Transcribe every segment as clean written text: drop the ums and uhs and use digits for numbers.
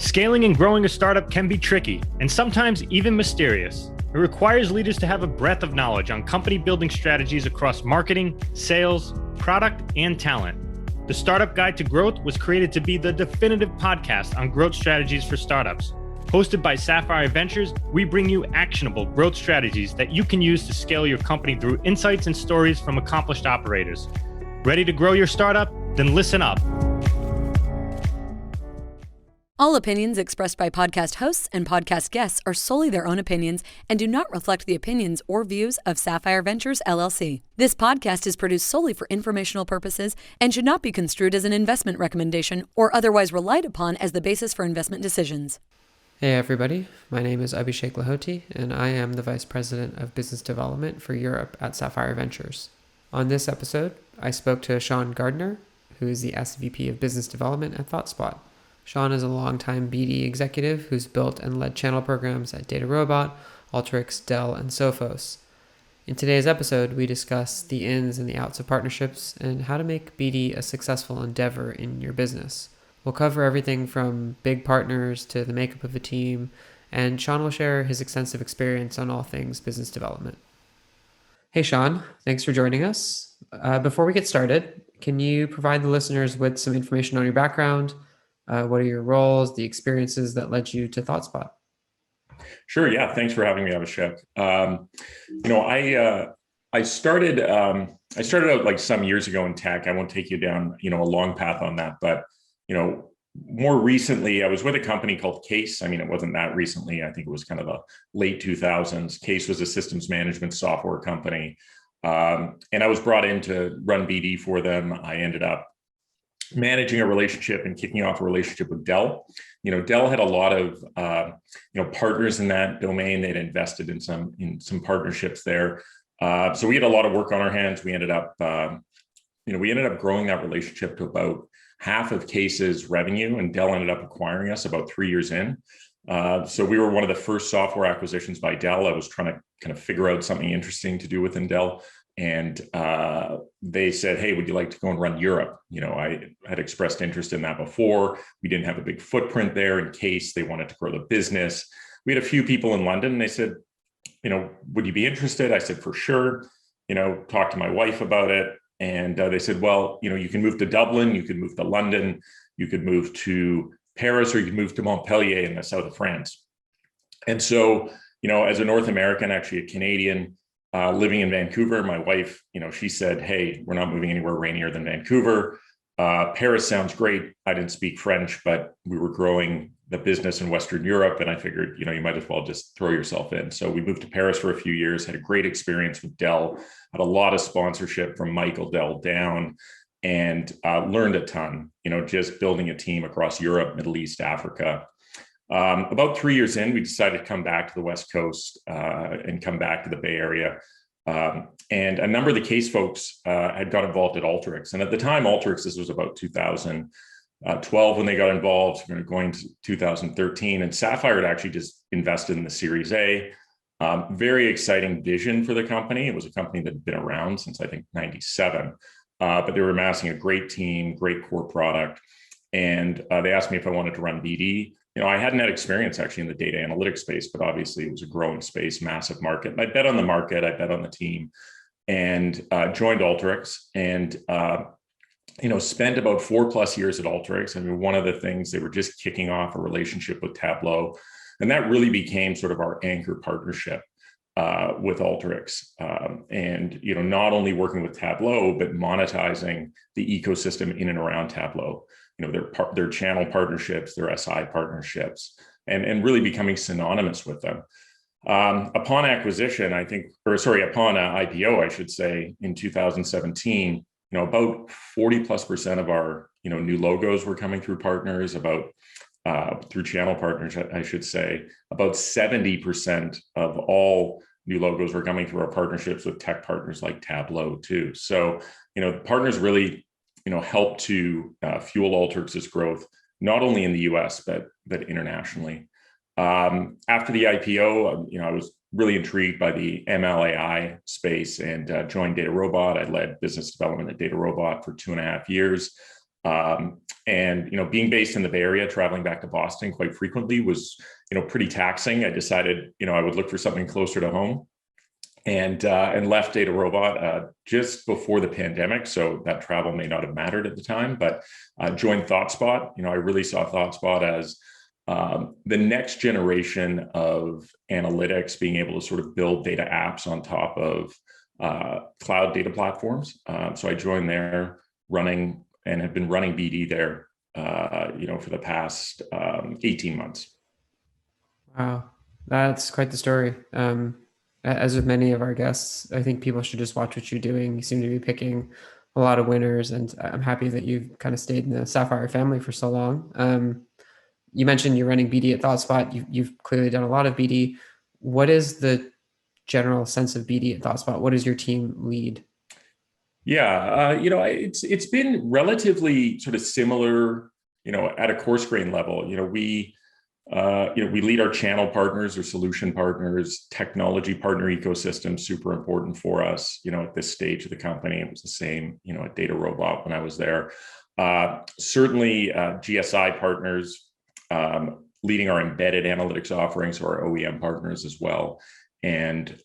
Scaling and growing a startup can be tricky and sometimes even mysterious. It requires leaders to have a breadth of knowledge on company building strategies across marketing, sales, product, and talent. The Startup Guide to Growth was created to be the definitive podcast on growth strategies for startups. Hosted by Sapphire Ventures, we bring you actionable growth strategies that you can use to scale your company through insights and stories from accomplished operators. Ready to grow your startup? Then listen up. All opinions expressed by podcast hosts and podcast guests are solely their own opinions and do not reflect the opinions or views of Sapphire Ventures, LLC. This podcast is produced solely for informational purposes and should not be construed as an investment recommendation or otherwise relied upon as the basis for investment decisions. Hey everybody, my name is Abhishek Lahoti and I am the Vice President of Business Development for Europe at Sapphire Ventures. On this episode, I spoke to Seann Gardiner, who is the SVP of Business Development at ThoughtSpot. Seann is a longtime BD executive who's built and led channel programs at DataRobot, Alteryx, Dell, and Sophos. In today's episode, we discuss the ins and the outs of partnerships and how to make BD a successful endeavor in your business. We'll cover everything from big partners to the makeup of a team, and Seann will share his extensive experience on all things business development. Hey Seann, thanks for joining us. Before we get started, can you provide the listeners with some information on your background? What are your roles, the experiences that led you to ThoughtSpot? Sure. Yeah. Thanks for having me, Abhishek. I started out like some years ago in tech. I won't take you down, a long path on that, but, more recently I was with a company called Case. I mean, it wasn't that recently. I think it was kind of the late 2000s. Case was a systems management software company. And I was brought in to run BD for them. I ended up managing a relationship and kicking off a relationship with Dell. Dell had a lot of partners in that domain. They'd invested in some partnerships there. So we had a lot of work on our hands. We ended up growing that relationship to about half of Case's revenue, and Dell ended up acquiring us about 3 years in. So we were one of the first software acquisitions by Dell. I was trying to kind of figure out something interesting to do within Dell. And they said, hey, would you like to go and run Europe? I had expressed interest in that before. We didn't have a big footprint there. In Case they wanted to grow the business. We had a few people in London and they said, would you be interested? I said, for sure. Talked to my wife about it. And they said, well, you can move to Dublin, you could move to London, you could move to Paris, or you could move to Montpellier in the south of France. And so, as a North American, actually a Canadian, living in Vancouver, my wife, she said, hey, we're not moving anywhere rainier than Vancouver. Paris sounds great. I didn't speak French, but we were growing the business in Western Europe. And I figured, you might as well just throw yourself in. So we moved to Paris for a few years, had a great experience with Dell, had a lot of sponsorship from Michael Dell down, and learned a ton, just building a team across Europe, Middle East, Africa. About 3 years in, we decided to come back to the West Coast and come back to the Bay Area. And a number of the Case folks had got involved at Alteryx. And at the time, Alteryx, this was about 2012 when they got involved, going to 2013. And Sapphire had actually just invested in the Series A. Very exciting vision for the company. It was a company that had been around since, I think, 97. But they were amassing a great team, great core product. And they asked me if I wanted to run BD. I hadn't had experience actually in the data analytics space, but obviously it was a growing space, massive market. And I bet on the market, I bet on the team, and joined Alteryx and, spent about 4+ years at Alteryx. I mean, one of the things, they were just kicking off a relationship with Tableau, and that really became sort of our anchor partnership with Alteryx. And, not only working with Tableau, but monetizing the ecosystem in and around Tableau. Their channel partnerships, their SI partnerships, and really becoming synonymous with them. Upon acquisition, upon IPO, I should say, in 2017, about 40+% of our, new logos were coming through partners, through channel partners, I should say. About 70% of all new logos were coming through our partnerships with tech partners like Tableau too. So, partners really help to fuel Alteryx's growth, not only in the US, but internationally. After the IPO, I was really intrigued by the ML/AI space and joined DataRobot. I led business development at DataRobot for 2.5 years. And being based in the Bay Area, traveling back to Boston quite frequently was pretty taxing. I decided I would look for something closer to home, and left Data Robot just before the pandemic. So that travel may not have mattered at the time, but joined ThoughtSpot. I really saw ThoughtSpot as the next generation of analytics, being able to sort of build data apps on top of cloud data platforms. So I joined there, running and have been running BD there, for the past 18 months. Wow, that's quite the story. As with many of our guests, I think people should just watch what you're doing. You seem to be picking a lot of winners, and I'm happy that you've kind of stayed in the Sapphire family for so long. You mentioned you're running BD at ThoughtSpot. You've clearly done a lot of BD. What is the general sense of BD at ThoughtSpot? What does your team lead? Yeah, it's been relatively sort of similar, at a coarse grain level. We lead our channel partners or solution partners, technology partner ecosystem, super important for us. At this stage of the company, it was the same, at Data Robot when I was there. Certainly, GSI partners, leading our embedded analytics offerings, so our OEM partners as well, and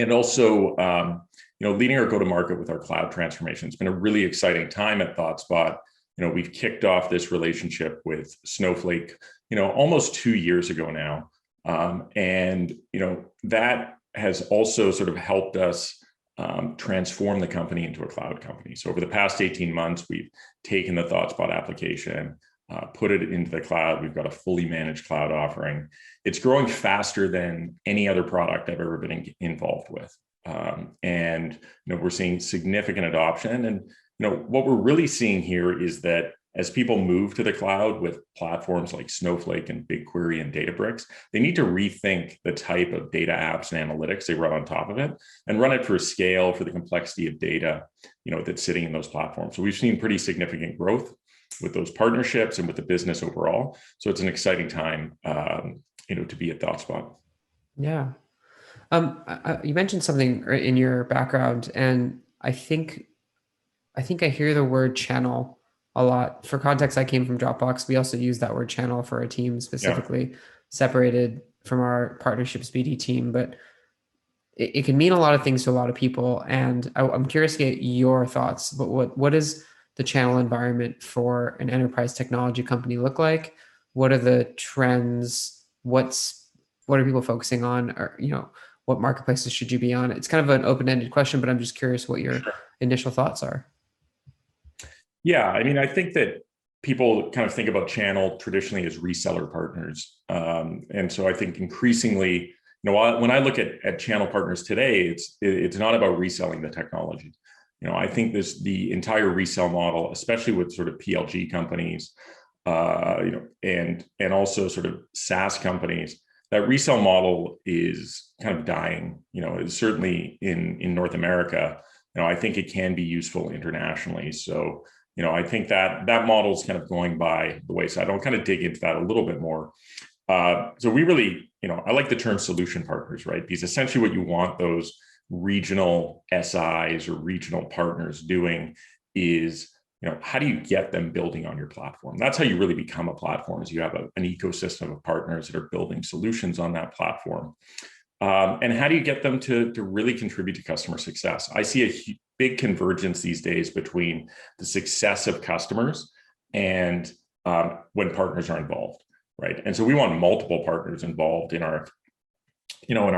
also leading our go-to-market with our cloud transformation. It's been a really exciting time at ThoughtSpot. We've kicked off this relationship with Snowflake, almost 2 years ago now. And that has also sort of helped us transform the company into a cloud company. So over the past 18 months, we've taken the ThoughtSpot application, put it into the cloud. We've got a fully managed cloud offering. It's growing faster than any other product I've ever been involved with. And we're seeing significant adoption. And what we're really seeing here is that as people move to the cloud with platforms like Snowflake and BigQuery and Databricks, they need to rethink the type of data apps and analytics they run on top of it, and run it for scale, for the complexity of data that's sitting in those platforms. So we've seen pretty significant growth with those partnerships and with the business overall. So it's an exciting time to be at ThoughtSpot. Yeah. You mentioned something in your background, and I think I hear the word channel a lot. For context, I came from Dropbox. We also use that word channel for our team, specifically separated from our partnerships BD team, but it can mean a lot of things to a lot of people. And I'm curious to get your thoughts, but what does the channel environment for an enterprise technology company look like? What are the trends? What are people focusing on? Or, what marketplaces should you be on? It's kind of an open-ended question, but I'm just curious what your initial thoughts are. Yeah, I think that people kind of think about channel traditionally as reseller partners. And so I think increasingly, when I look at channel partners today, it's not about reselling the technology. I think the entire resell model, especially with sort of PLG companies, and also sort of SaaS companies, that resell model is kind of dying. Certainly in North America. I think it can be useful internationally. So I think that model is kind of going by the wayside. I'll kind of dig into that a little bit more. So we really, I like the term solution partners, right? Because essentially what you want those regional SIs or regional partners doing is, how do you get them building on your platform? That's how you really become a platform, is you have an ecosystem of partners that are building solutions on that platform. And how do you get them to really contribute to customer success? I see a big convergence these days between the success of customers and when partners are involved, right? And so we want multiple partners involved in our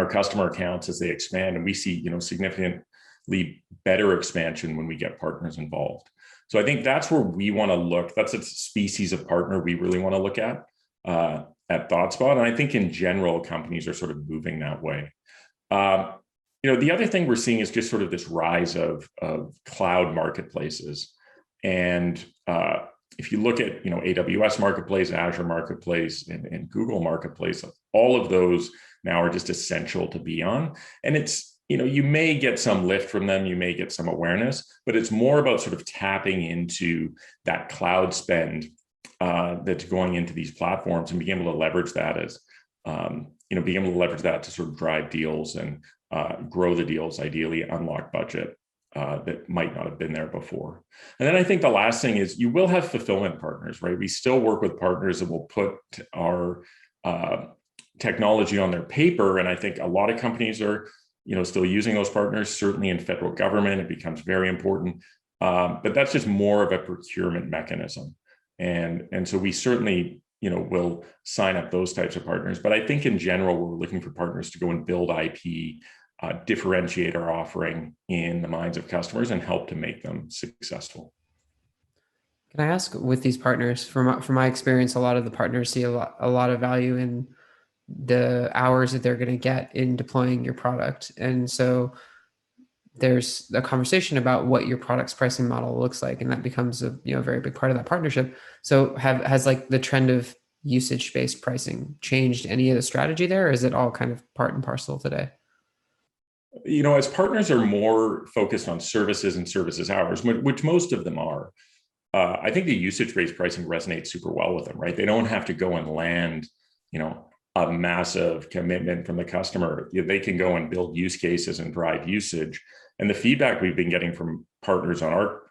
customer accounts as they expand, and we see significantly better expansion when we get partners involved. So I think that's where we want to look. That's a species of partner we really want to look at ThoughtSpot. And I think in general, companies are sort of moving that way. The other thing we're seeing is just sort of this rise of cloud marketplaces. And if you look at, AWS Marketplace, Azure Marketplace, and Google Marketplace, all of those now are just essential to be on. And it's, you may get some lift from them, you may get some awareness, but it's more about sort of tapping into that cloud spend that's going into these platforms and being able to leverage that as, being able to leverage that to sort of drive deals and grow the deals, ideally unlock budget. that might not have been there before. And then I think the last thing is you will have fulfillment partners, right? We still work with partners that will put our technology on their paper. And I think a lot of companies are, still using those partners. Certainly in federal government, it becomes very important. But that's just more of a procurement mechanism. And so we certainly, will sign up those types of partners. But I think in general, we're looking for partners to go and build IP, differentiate our offering in the minds of customers and help to make them successful. Can I ask, with these partners, from my experience, a lot of the partners see a lot of value in the hours that they're going to get in deploying your product. And so there's a conversation about what your product's pricing model looks like, and that becomes a very big part of that partnership. So has like the trend of usage-based pricing changed any of the strategy there, or is it all kind of part and parcel today? As partners are more focused on services and services hours, which most of them are, I think the usage-based pricing resonates super well with them, right? They don't have to go and land, a massive commitment from the customer. They can go and build use cases and drive usage. And the feedback we've been getting from partners on our,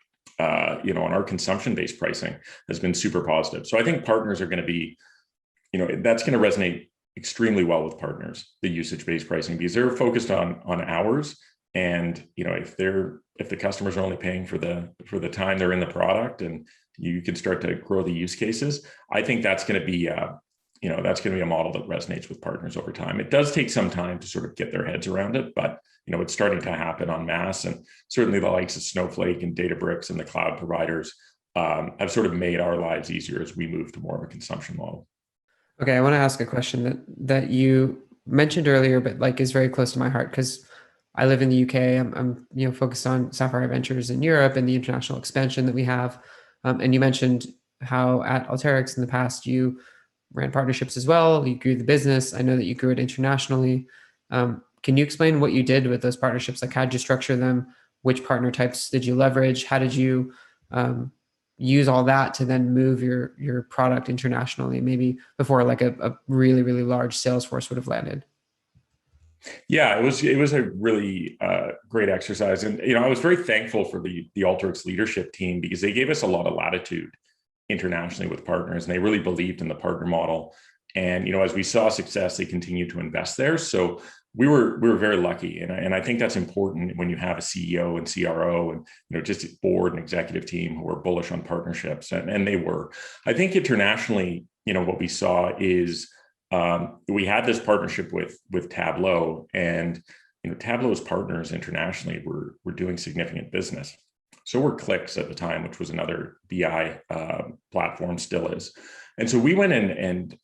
on our consumption-based pricing has been super positive. So I think partners are going to be, that's going to resonate extremely well with partners, the usage-based pricing, because they're focused on hours. And if the customers are only paying for the time they're in the product, and you can start to grow the use cases, I think that's going to be that's going to be a model that resonates with partners over time. It does take some time to sort of get their heads around it, but it's starting to happen en masse. And certainly the likes of Snowflake and Databricks and the cloud providers have sort of made our lives easier as we move to more of a consumption model. Okay, I want to ask a question that you mentioned earlier, but is very close to my heart, because I live in the UK. I'm focused on Sapphire Ventures in Europe and the international expansion that we have. And you mentioned how at Alteryx in the past you ran partnerships as well. You grew the business. I know that you grew it internationally. Can you explain what you did with those partnerships? Like, how did you structure them? Which partner types did you leverage? How did you use all that to then move your product internationally, maybe before like a really, really large sales force would have landed? Yeah, it was a really great exercise. And, I was very thankful for the Alteryx leadership team, because they gave us a lot of latitude internationally with partners, and they really believed in the partner model. And, as we saw success, they continued to invest there. So we were very lucky. And I think that's important when you have a CEO and CRO and, just a board and executive team who are bullish on partnerships. And they were. I think internationally, what we saw is we had this partnership with Tableau, and Tableau's partners internationally were doing significant business. So were Clicks at the time, which was another BI platform, still is. And so we went in and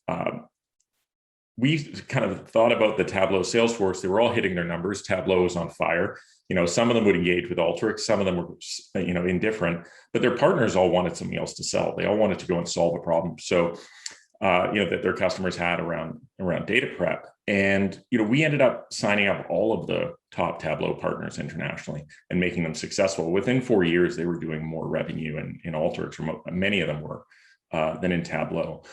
we kind of thought about the Tableau sales force. They were all hitting their numbers. Tableau was on fire. Some of them would engage with Alteryx. Some of them were, indifferent, but their partners all wanted something else to sell. They all wanted to go and solve a problem. So that their customers had around data prep. And, we ended up signing up all of the top Tableau partners internationally and making them successful. Within 4 years, they were doing more revenue in Alteryx, or many of them were, than in Tableau.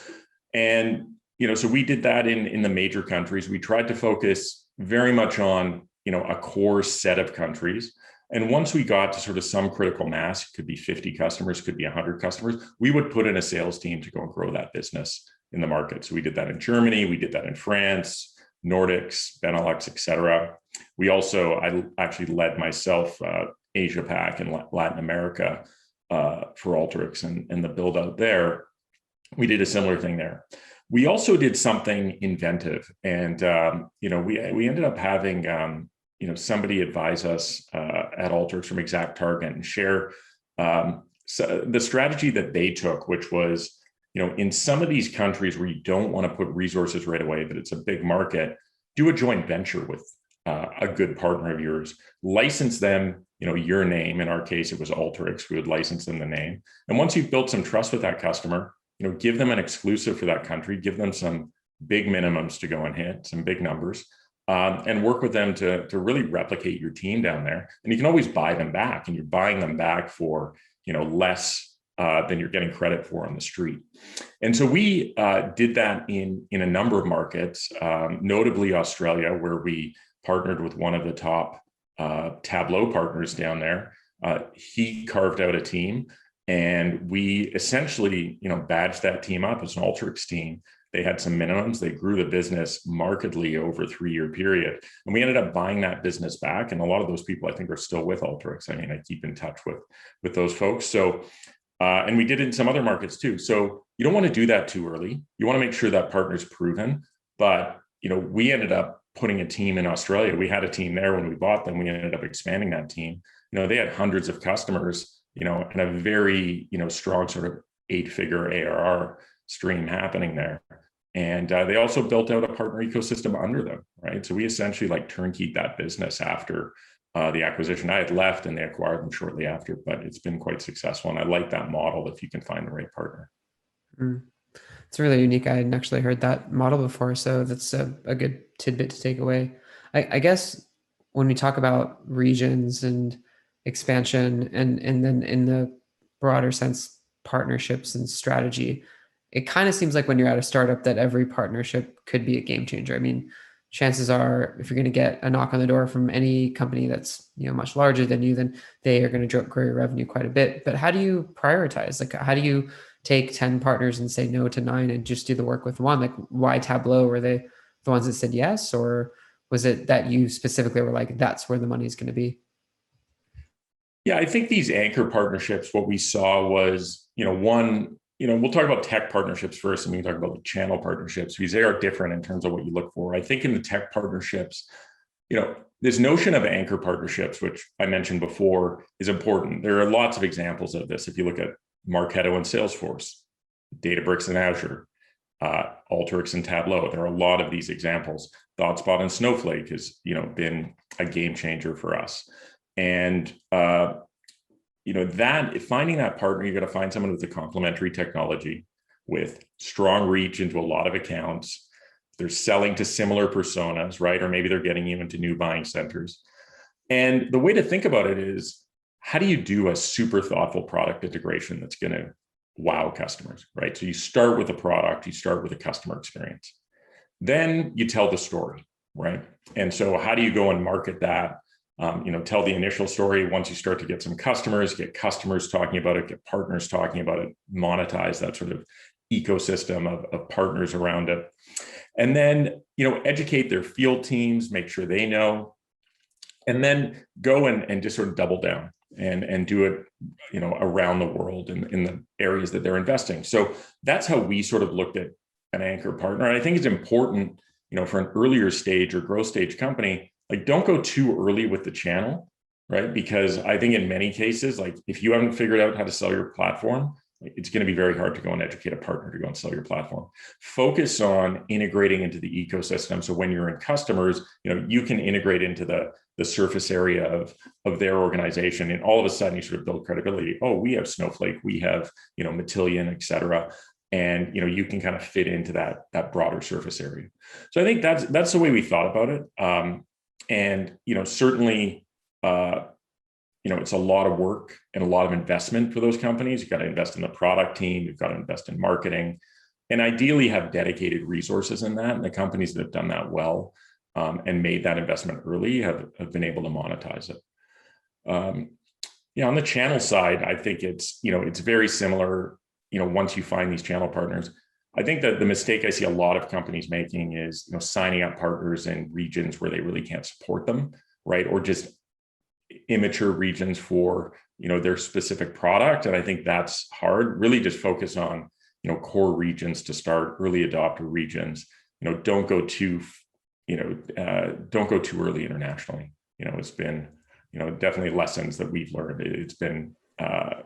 And, so we did that in the major countries. We tried to focus very much on, a core set of countries. And once we got to sort of some critical mass, could be 50 customers, could be 100 customers, we would put in a sales team to go and grow that business in the market. So we did that in Germany, we did that in France, Nordics, Benelux, et cetera. I actually led myself Asia Pac and Latin America for Alteryx and the build out there. We did a similar thing there. We also did something inventive, and we ended up having somebody advise us at Alteryx from ExactTarget and share the strategy that they took, which was, in some of these countries where you don't want to put resources right away, but it's a big market, do a joint venture with a good partner of yours, license them, your name. In our case, it was Alteryx. We would license them the name. And once you've built some trust with that customer, give them an exclusive for that country, give them some big minimums to go and hit, some big numbers, and work with them to really replicate your team down there. And you can always buy them back, and you're buying them back for, less than you're getting credit for on the street. And so we did that in a number of markets, notably Australia, where we partnered with one of the top Tableau partners down there. He carved out a team, and we essentially, badged that team up as an Alteryx team. They had some minimums. They grew the business markedly over a 3-year period. And we ended up buying that business back. And a lot of those people, I think, are still with Alteryx. I mean, I keep in touch with those folks. So, and we did it in some other markets too. So you don't want to do that too early. You want to make sure that partner's proven. But, we ended up putting a team in Australia. We had a team there when we bought them. We ended up expanding that team. They had hundreds of customers, and a very, strong sort of 8-figure ARR stream happening there. And they also built out a partner ecosystem under them, right? So we essentially turnkeyked that business after the acquisition. I had left and they acquired them shortly after, but it's been quite successful. And I like that model if you can find the right partner. It's really unique. I hadn't actually heard that model before. So that's a good tidbit to take away. I guess when we talk about regions and expansion and then in the broader sense, partnerships and strategy, it kind of seems like when you're at a startup that every partnership could be a game changer. I mean, chances are if you're going to get a knock on the door from any company that's much larger than you, then they are going to grow your revenue quite a bit. But how do you prioritize? How do you take 10 partners and say no to 9 and just do the work with one? Why Tableau? Were they the ones that said yes, or was it that you specifically were that's where the money is going to be? Yeah, I think these anchor partnerships, what we saw was, one, we'll talk about tech partnerships first, and we can talk about the channel partnerships because they are different in terms of what you look for. I think in the tech partnerships, this notion of anchor partnerships, which I mentioned before, is important. There are lots of examples of this. If you look at Marketo and Salesforce, Databricks and Azure, Alteryx and Tableau, there are a lot of these examples. ThoughtSpot and Snowflake has, been a game changer for us. And that finding that partner, you got to find someone with a complementary technology, with strong reach into a lot of accounts. They're selling to similar personas, right? Or maybe they're getting you into new buying centers. And the way to think about it is, how do you do a super thoughtful product integration that's going to wow customers, right? So you start with a product, you start with a customer experience. Then you tell the story, right? And so how do you go and market that? Tell the initial story. Once you start to get some customers, get customers talking about it, get partners talking about it, monetize that sort of ecosystem of partners around it. And then, educate their field teams, make sure they know, and then go and just sort of double down and do it, around the world in the areas that they're investing. So that's how we sort of looked at an anchor partner. And I think it's important, for an earlier stage or growth stage company, don't go too early with the channel, right? Because I think in many cases, if you haven't figured out how to sell your platform, it's going to be very hard to go and educate a partner to go and sell your platform. Focus on integrating into the ecosystem. So when you're in customers, you can integrate into the surface area of their organization. And all of a sudden you sort of build credibility. Oh, we have Snowflake, we have, Matillion, et cetera. And, you can kind of fit into that broader surface area. So I think that's the way we thought about it. And, certainly, it's a lot of work and a lot of investment for those companies. You've got to invest in the product team. You've got to invest in marketing, and ideally have dedicated resources in that. And the companies that have done that well and made that investment early have been able to monetize it. On the channel side, I think it's very similar. Once you find these channel partners, I think that the mistake I see a lot of companies making is, signing up partners in regions where they really can't support them, right? Or just immature regions for, their specific product. And I think that's hard. Really just focus on, core regions to start, early adopter regions. Don't go too early internationally. It's been, definitely lessons that we've learned. It's been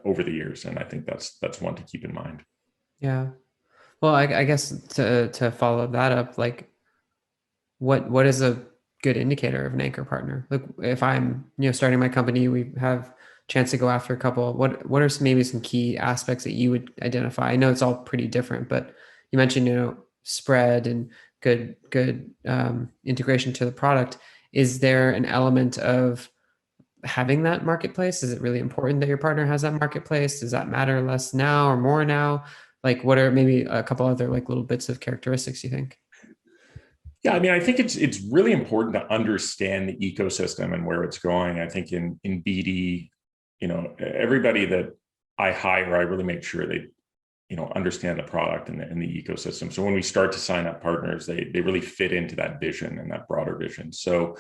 over the years. And I think that's one to keep in mind. Yeah. Well, I guess to follow that up, what is a good indicator of an anchor partner? If I'm, starting my company, we have a chance to go after a couple. What are maybe some key aspects that you would identify? I know it's all pretty different, but you mentioned, spread and good integration to the product. Is there an element of having that marketplace? Is it really important that your partner has that marketplace? Does that matter less now or more now? What are maybe a couple other little bits of characteristics you think? Yeah, I mean, I think it's really important to understand the ecosystem and where it's going. I think in BD, everybody that I hire, I really make sure they understand the product and the ecosystem. So when we start to sign up partners, they really fit into that vision and that broader vision. So,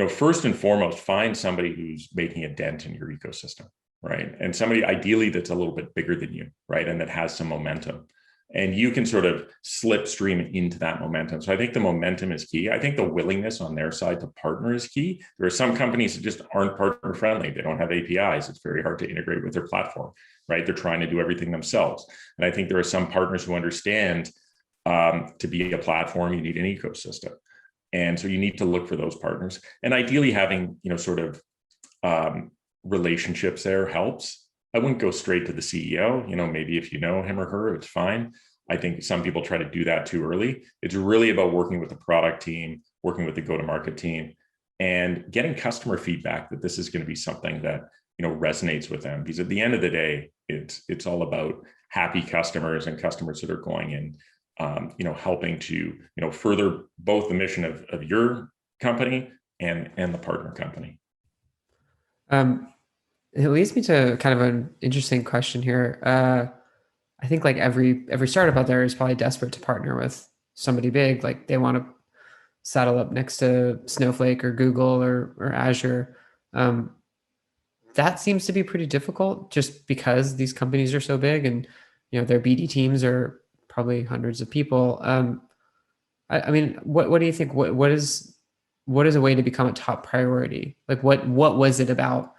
first and foremost, find somebody who's making a dent in your ecosystem, right? And somebody ideally that's a little bit bigger than you, right? And that has some momentum. And you can sort of slipstream into that momentum. So I think the momentum is key. I think the willingness on their side to partner is key. There are some companies that just aren't partner friendly. They don't have APIs. It's very hard to integrate with their platform, right? They're trying to do everything themselves. And I think there are some partners who understand to be a platform, you need an ecosystem. And so you need to look for those partners. And ideally having, relationships there helps. I wouldn't go straight to the CEO. Maybe if you know him or her, it's fine. I think some people try to do that too early. It's really about working with the product team, working with the go-to-market team, and getting customer feedback that this is going to be something that resonates with them. Because at the end of the day, it's all about happy customers and customers that are going in, helping to further both the mission of your company and the partner company. It leads me to kind of an interesting question here. I think like every startup out there is probably desperate to partner with somebody big. Like they want to saddle up next to Snowflake or Google or Azure. That seems to be pretty difficult just because these companies are so big and their BD teams are probably hundreds of people. I mean, what do you think? What is a way to become a top priority? Like what was it about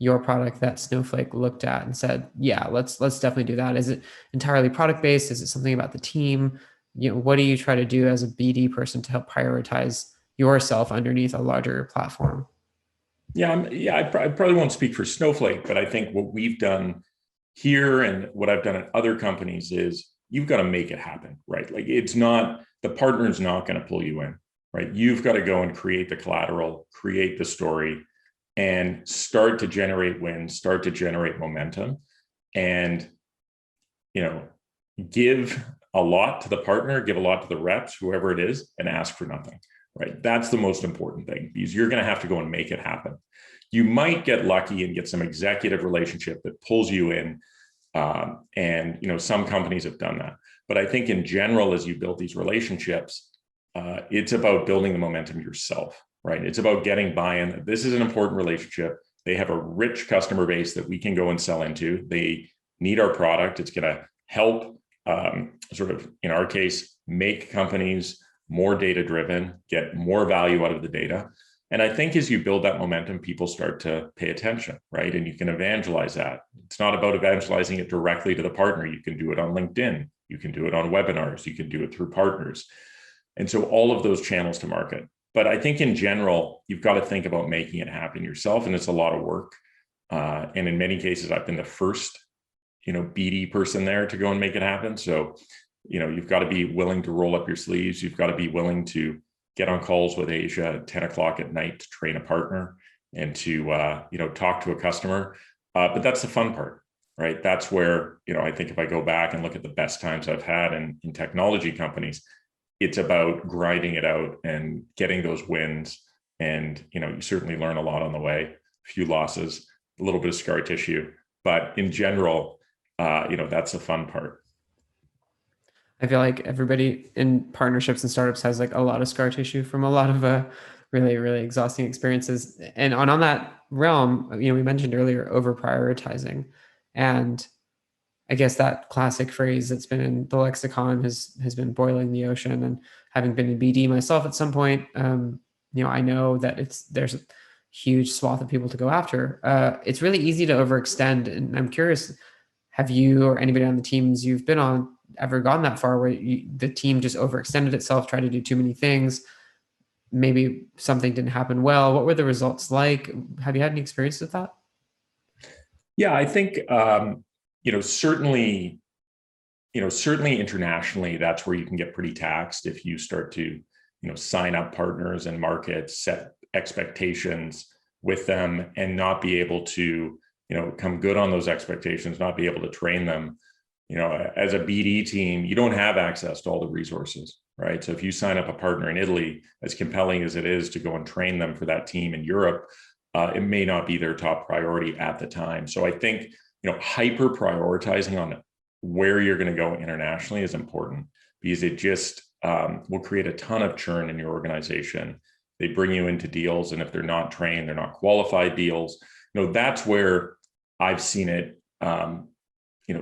your product that Snowflake looked at and said, yeah, let's definitely do that? Is it entirely product based? Is it something about the team? What do you try to do as a BD person to help prioritize yourself underneath a larger platform? I probably won't speak for Snowflake, but I think what we've done here and what I've done at other companies is you've got to make it happen, right? Like the partner is not going to pull you in, right? You've got to go and create the collateral, create the story, and start to generate wins, start to generate momentum, and give a lot to the partner, give a lot to the reps, whoever it is, and ask for nothing, right? That's the most important thing, because you're going to have to go and make it happen. You might get lucky and get some executive relationship that pulls you in, and some companies have done that. But I think in general, as you build these relationships, it's about building the momentum yourself. Right. It's about getting buy-in. This is an important relationship. They have a rich customer base that we can go and sell into. They need our product. It's going to help sort of, in our case, make companies more data-driven, get more value out of the data. And I think as you build that momentum, people start to pay attention, right? And you can evangelize that. It's not about evangelizing it directly to the partner. You can do it on LinkedIn. You can do it on webinars. You can do it through partners. And so all of those channels to market. But I think in general, you've got to think about making it happen yourself. And it's a lot of work. And in many cases, I've been the first, BD person there to go and make it happen. So, you've got to be willing to roll up your sleeves. You've got to be willing to get on calls with Asia at 10 o'clock at night to train a partner and to, talk to a customer. But that's the fun part, right? That's where, I think if I go back and look at the best times I've had in technology companies, it's about grinding it out and getting those wins. And, you certainly learn a lot on the way, a few losses, a little bit of scar tissue, but in general, that's the fun part. I feel like everybody in partnerships and startups has like a lot of scar tissue from a lot of really, really exhausting experiences. And on that realm, we mentioned earlier over prioritizing, and I guess that classic phrase that's been in the lexicon has been boiling the ocean. And having been in BD myself at some point, I know that there's a huge swath of people to go after. It's really easy to overextend. And I'm curious, have you or anybody on the teams you've been on ever gone that far where the team just overextended itself, tried to do too many things? Maybe something didn't happen well. What were the results like? Have you had any experience with that? Yeah, I think, certainly internationally, that's where you can get pretty taxed if you start to, sign up partners and markets, set expectations with them and not be able to, come good on those expectations, not be able to train them. as a BD team, you don't have access to all the resources, right? So if you sign up a partner in Italy, as compelling as it is to go and train them for that team in Europe, it may not be their top priority at the time. So I think, hyper prioritizing on where you're going to go internationally is important, because it just will create a ton of churn in your organization. They bring you into deals, and if they're not trained, they're not qualified deals. That's where I've seen it,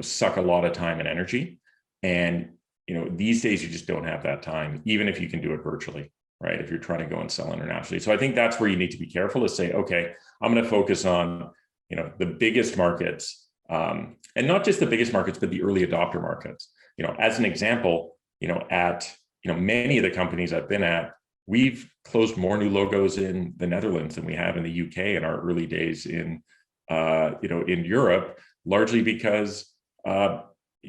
suck a lot of time and energy. And, these days you just don't have that time, even if you can do it virtually, right? If you're trying to go and sell internationally. So I think that's where you need to be careful to say, okay, I'm going to focus on, the biggest markets, and not just the biggest markets, but the early adopter markets. As an example, at, many of the companies I've been at, we've closed more new logos in the Netherlands than we have in the UK in our early days in Europe, largely because,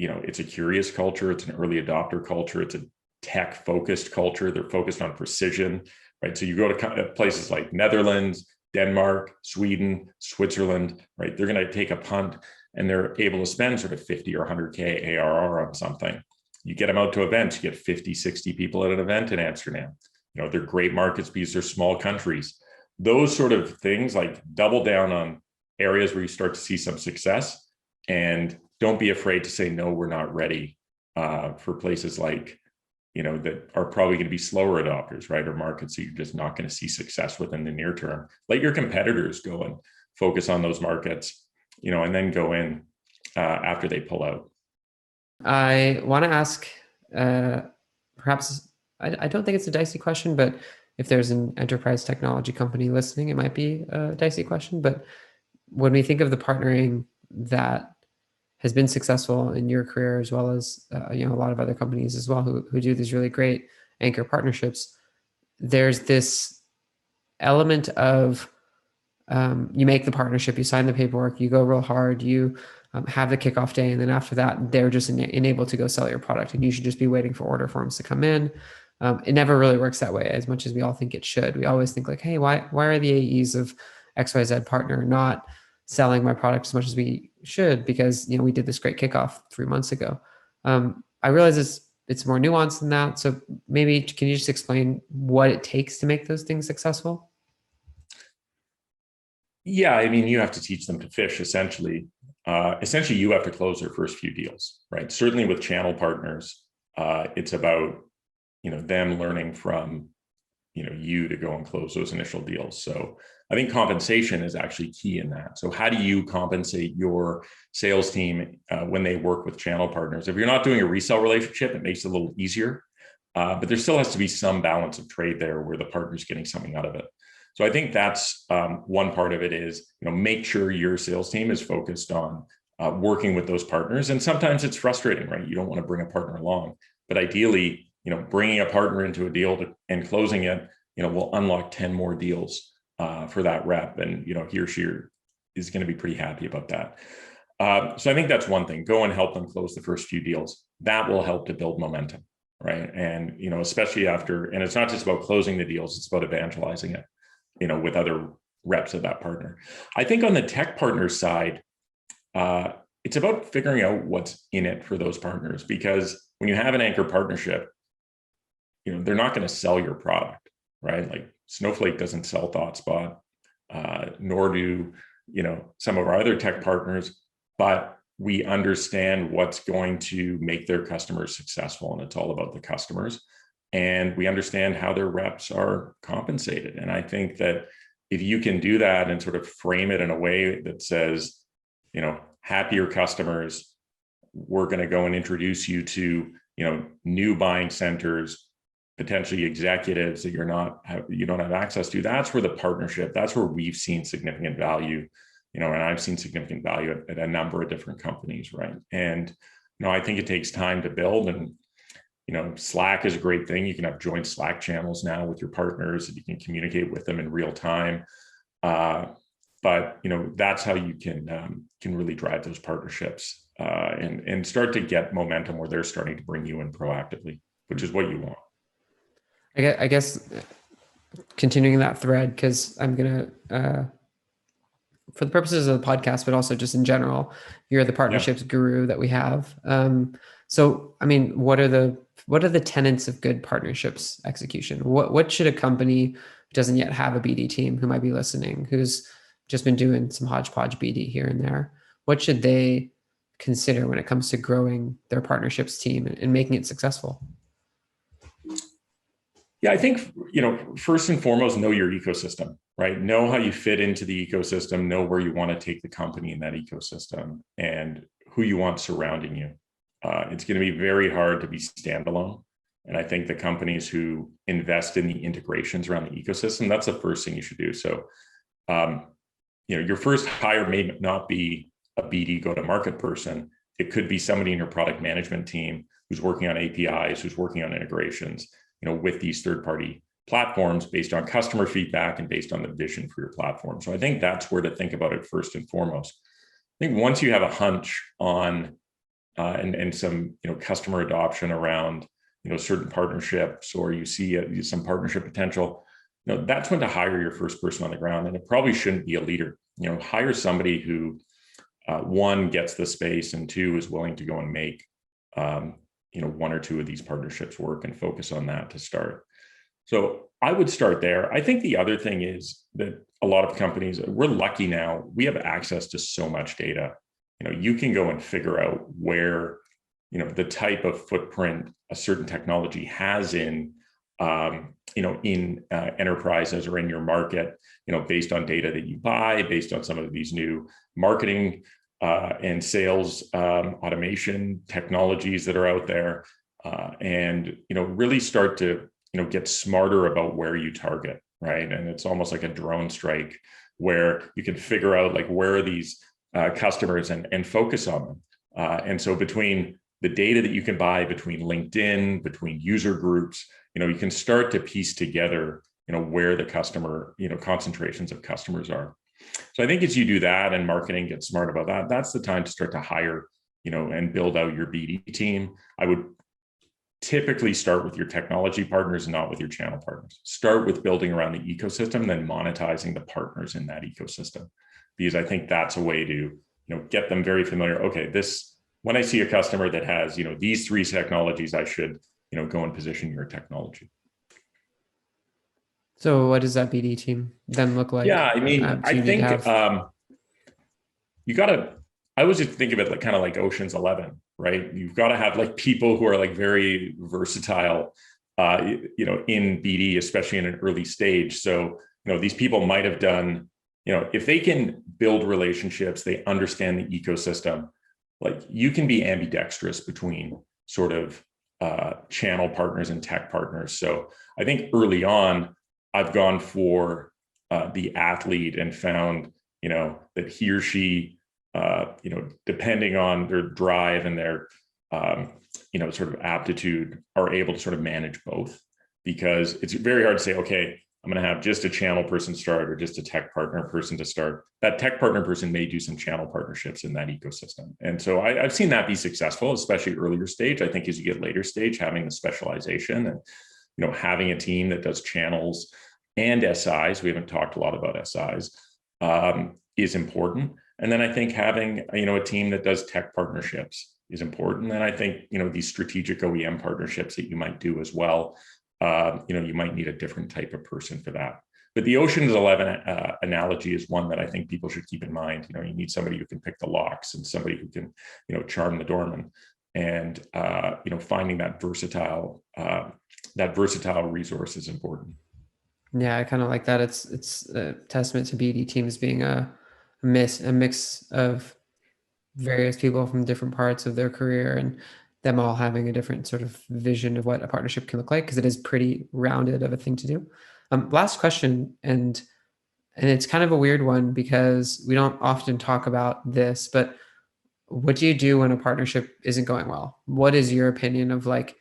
it's a curious culture. It's an early adopter culture. It's a tech focused culture. They're focused on precision, right? So you go to places like Netherlands, Denmark, Sweden, Switzerland, right? They're going to take a punt and they're able to spend sort of 50 or 100K ARR on something. You get them out to events, you get 50, 60 people at an event in Amsterdam. They're great markets because they're small countries. Those sort of things, like double down on areas where you start to see some success, and don't be afraid to say, no, we're not ready for places like, that are probably going to be slower adopters, right? Or markets that you're just not going to see success with in the near term. Let your competitors go and focus on those markets, and then go in after they pull out. I want to ask, perhaps, I don't think it's a dicey question, but if there's an enterprise technology company listening, it might be a dicey question. But when we think of the partnering that has been successful in your career, as well as a lot of other companies as well who do these really great anchor partnerships, there's this element of you make the partnership, you sign the paperwork, you go real hard, you have the kickoff day, and then after that, they're just enabled to go sell your product, and you should just be waiting for order forms to come in. It never really works that way, as much as we all think it should. We always think like, hey, why are the AEs of XYZ partner not selling my product as much as we should? Because we did this great kickoff 3 months ago. I realize it's more nuanced than that. So maybe can you just explain what it takes to make those things successful? Yeah, I mean, you have to teach them to fish, essentially. Essentially, you have to close their first few deals, right? Certainly with channel partners, it's about them learning from you to go and close those initial deals. So I think compensation is actually key in that. So how do you compensate your sales team when they work with channel partners? If you're not doing a resale relationship, it makes it a little easier, but there still has to be some balance of trade there where the partner's getting something out of it. So I think that's one part of it is, make sure your sales team is focused on working with those partners. And sometimes it's frustrating, right? You don't want to bring a partner along, but ideally, bringing a partner into a deal and closing it, will unlock 10 more deals for that rep. And, he or she is going to be pretty happy about that. So I think that's one thing. Go and help them close the first few deals. That will help to build momentum, right? And, especially after, and it's not just about closing the deals, it's about evangelizing it, with other reps of that partner. I think on the tech partner side, it's about figuring out what's in it for those partners, because when you have an anchor partnership, they're not going to sell your product, right? Like Snowflake doesn't sell ThoughtSpot, nor do, some of our other tech partners, but we understand what's going to make their customers successful. And it's all about the customers. And we understand how their reps are compensated. And I think that if you can do that and sort of frame it in a way that says, happier customers, we're going to go and introduce you to, new buying centers, potentially executives that you don't have access to. That's where the partnership, that's where we've seen significant value, and I've seen significant value at a number of different companies, right? And, I think it takes time to build, and, Slack is a great thing. You can have joint Slack channels now with your partners, and you can communicate with them in real time. But, that's how you can really drive those partnerships and start to get momentum where they're starting to bring you in proactively, which is what you want. I guess continuing that thread, because I'm going to for the purposes of the podcast, but also just in general, you're the partnerships guru that we have. So, I mean, what are the tenets of good partnerships execution? What should a company who doesn't yet have a BD team, who might be listening, who's just been doing some hodgepodge BD here and there, what should they consider when it comes to growing their partnerships team and making it successful? Yeah, I think, first and foremost, know your ecosystem, right? Know how you fit into the ecosystem, know where you want to take the company in that ecosystem, and who you want surrounding you. It's going to be very hard to be standalone. And I think the companies who invest in the integrations around the ecosystem, that's the first thing you should do. So, your first hire may not be a BD go-to-market person. It could be somebody in your product management team who's working on APIs, who's working on integrations, with these third-party platforms based on customer feedback and based on the vision for your platform. So I think that's where to think about it first and foremost. I think once you have a hunch on and some customer adoption around certain partnerships, or you see some partnership potential, that's when to hire your first person on the ground. And it probably shouldn't be a leader. Hire somebody who one, gets the space, and two, is willing to go and make one or two of these partnerships work and focus on that to start. So I would start there. I think the other thing is that a lot of companies, we're lucky now, we have access to so much data. You can go and figure out where, the type of footprint a certain technology has in enterprises or in your market, based on data that you buy, based on some of these new marketing and sales automation technologies that are out there, and really start to get smarter about where you target, right? And it's almost like a drone strike where you can figure out like where are these customers and focus on them. And so between the data that you can buy, between LinkedIn, between user groups, you can start to piece together where the customer concentrations of customers are. So I think as you do that and marketing gets smart about that, that's the time to start to hire, and build out your BD team. I would typically start with your technology partners, not with your channel partners. Start with building around the ecosystem, then monetizing the partners in that ecosystem, because I think that's a way to, get them very familiar. Okay, when I see a customer that has, these three technologies, I should, go and position your technology. So what does that BD team then look like? Yeah, I mean, I think I always just think of it like kind of like Ocean's 11, right? You've got to have like people who are like very versatile, in BD, especially in an early stage. So, these people might have done, if they can build relationships, they understand the ecosystem, like you can be ambidextrous between sort of channel partners and tech partners. So I think early on, I've gone for the athlete and found, that he or she, depending on their drive and their, sort of aptitude, are able to sort of manage both, because it's very hard to say, okay, I'm going to have just a channel person start or just a tech partner person to start. That tech partner person may do some channel partnerships in that ecosystem. And so I've seen that be successful, especially earlier stage. I think as you get later stage, having the specialization and, having a team that does channels and SIs, we haven't talked a lot about SIs, is important. And then I think having, a team that does tech partnerships is important. And I think, these strategic OEM partnerships that you might do as well, you might need a different type of person for that. But the Ocean's 11 analogy is one that I think people should keep in mind. You need somebody who can pick the locks and somebody who can, charm the doorman, and, finding that versatile resource is important. Yeah, I kind of like that. It's a testament to BD teams being a mix of various people from different parts of their career, and them all having a different sort of vision of what a partnership can look like, because it is pretty rounded of a thing to do. Last question, and it's kind of a weird one because we don't often talk about this, but what do you do when a partnership isn't going well? What is your opinion of like,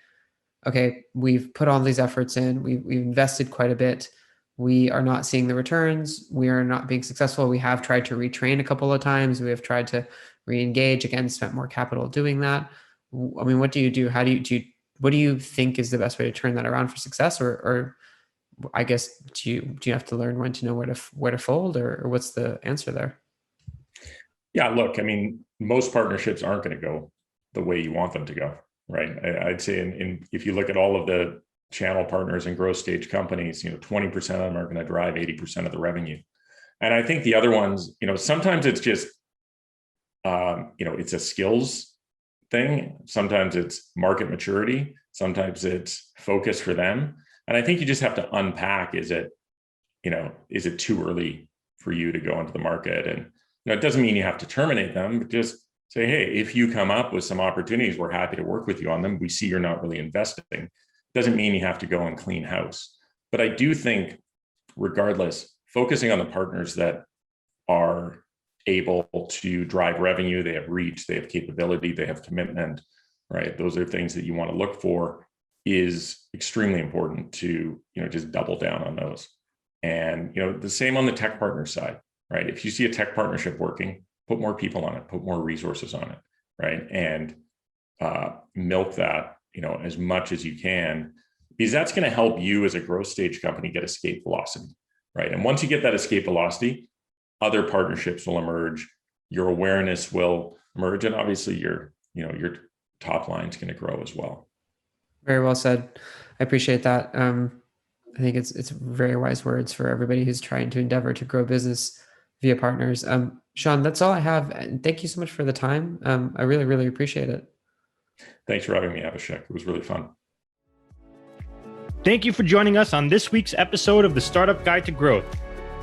okay, we've put all these efforts in, we've invested quite a bit, we are not seeing the returns, we are not being successful, we have tried to retrain a couple of times, we have tried to re-engage, again, spent more capital doing that. I mean, what do you do? How do you what do you think is the best way to turn that around for success? Or I guess, do you have to learn when to know where to fold, or what's the answer there? Yeah, look, I mean, most partnerships aren't going to go the way you want them to go, right? I'd say if you look at all of the channel partners and growth stage companies, 20% of them are going to drive 80% of the revenue. And I think the other ones, sometimes it's just, it's a skills thing. Sometimes it's market maturity. Sometimes it's focus for them. And I think you just have to unpack, is it too early for you to go into the market? And it doesn't mean you have to terminate them, but just say, hey, if you come up with some opportunities, we're happy to work with you on them. We see you're not really investing. Doesn't mean you have to go and clean house. But I do think, regardless, focusing on the partners that are able to drive revenue, they have reach, they have capability, they have commitment, right? Those are things that you want to look for, is extremely important to, just double down on those. And, the same on the tech partner side, right? If you see a tech partnership working, put more people on it, put more resources on it, right? And milk that, as much as you can, because that's going to help you as a growth stage company get escape velocity, right? And once you get that escape velocity, other partnerships will emerge, your awareness will emerge, and obviously your top line is going to grow as well. Very well said. I appreciate that. I think it's very wise words for everybody who's trying to endeavor to grow business via partners. Seann, that's all I have. Thank you so much for the time. I really, really appreciate it. Thanks for having me, Abhishek. It was really fun. Thank you for joining us on this week's episode of the Startup Guide to Growth.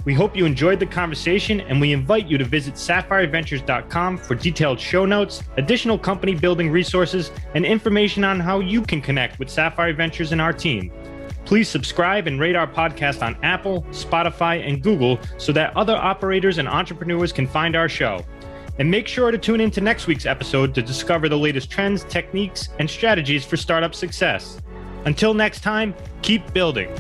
We hope you enjoyed the conversation, and we invite you to visit sapphireventures.com for detailed show notes, additional company building resources, and information on how you can connect with Sapphire Ventures and our team. Please subscribe and rate our podcast on Apple, Spotify, and Google so that other operators and entrepreneurs can find our show. And make sure to tune into next week's episode to discover the latest trends, techniques, and strategies for startup success. Until next time, keep building.